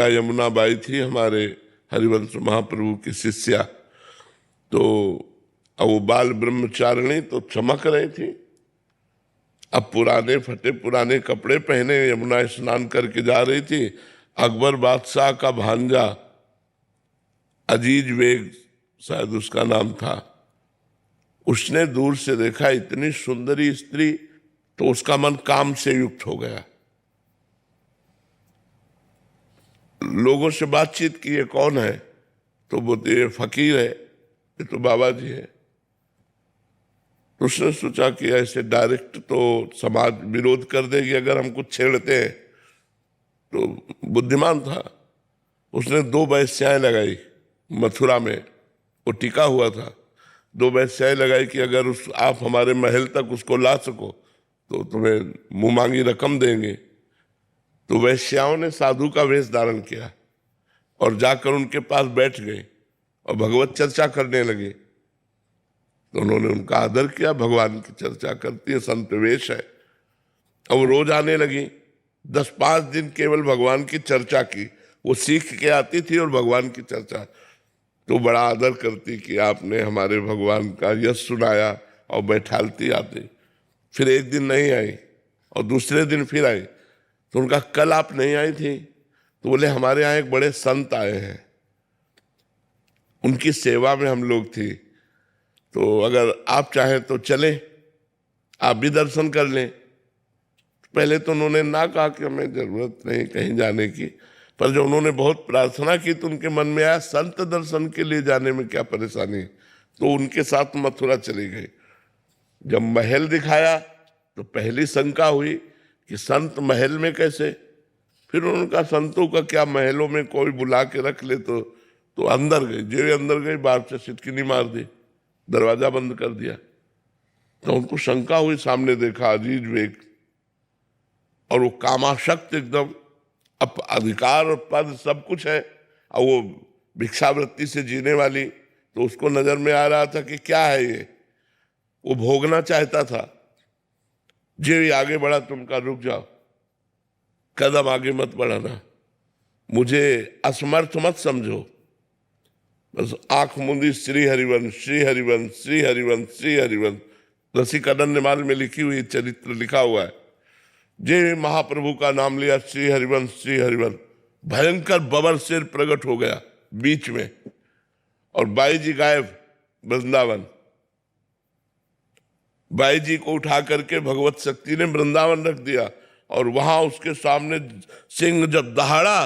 Yamuna by थी हमारे हरिवंश महाप्रभु की शिष्या। तो अब वो बाल ब्रह्मचारिणी तो चमक रही थी। अब पुराने फटे पुराने कपड़े पहने यमुना स्नान करके जा रही थी। अकबर बादशाह का भांजा अजीज बेग शायद उसका नाम था, उसने दूर से देखा इतनी सुंदरी स्त्री, तो उसका मन काम से युक्त हो गया। लोगों से बातचीत की, ये कौन है? तो बोलते ये फकीर है, ये तो बाबा जी है। तो उसने सोचा कि ऐसे डायरेक्ट तो समाज विरोध कर देगी अगर हम कुछ छेड़ते हैं, तो बुद्धिमान था। उसने 2 वेश्याएं लगाई मथुरा में, वो टिका हुआ था। 2 वेश्याएं लगाई कि अगर आप हमारे महल तक उसको ला सको तो तुम्हें मुंह मांगी रकम देंगे। तो वैश्याओं ने साधु का वेश धारण किया और जाकर उनके पास बैठ गए और भगवत चर्चा करने लगे। तो उन्होंने उनका आदर किया, भगवान की चर्चा करती है, संत वेश है। अब रोज आने लगी, 10-5 दिन केवल भगवान की चर्चा की। वो सीख के आती थी और भगवान की चर्चा, तो बड़ा आदर करती कि आपने हमारे भगवान का यश सुनाया, और बैठालती आती। फिर एक दिन नहीं आई और दूसरे दिन फिर आई। तो उनका कल आप नहीं आई थी? तो बोले हमारे यहाँ एक बड़े संत आए हैं, उनकी सेवा में हम लोग थी, तो अगर आप चाहें तो चलें, आप भी दर्शन कर लें। पहले तो उन्होंने ना कहा कि हमें जरूरत नहीं कहीं जाने की, पर जब उन्होंने बहुत प्रार्थना की तो उनके मन में आया संत दर्शन के लिए जाने में क्या परेशानी, तो उनके साथ मथुरा चली गई। जब महल दिखाया तो पहली शंका हुई कि संत महल में कैसे। फिर उनका संतों का क्या, महलों में कोई बुला के रख ले तो अंदर गई। जो अंदर गई बाहर से सिटकिनी मार दी, दरवाजा बंद कर दिया। तो उनको शंका हुई, सामने देखा अजीज बेग, और वो कामाशक्त एकदम, अधिकार और पद सब कुछ है, और वो भिक्षावृत्ति से जीने वाली। तो उसको नजर में आ रहा था कि क्या है ये, वो भोगना चाहता था। जो भी आगे बढ़ा, तुम का रुक जाओ, कदम आगे मत बढ़ाना, मुझे असमर्थ मत समझो। बस आंख मूंदी, श्री हरिवंश श्री हरिवंश श्री हरिवंश श्री हरिवंश। रसिक अनन्यमाल में लिखी हुई चरित्र लिखा हुआ है, जे महाप्रभु का नाम लिया श्री हरिवंश श्री हरिवंश, भयंकर बबर शेर प्रकट हो गया बीच में, और बाई जी गायब वृंदावन। बाई जी को उठा करके भगवत शक्ति ने वृंदावन रख दिया, और वहां उसके सामने सिंह जब दहाड़ा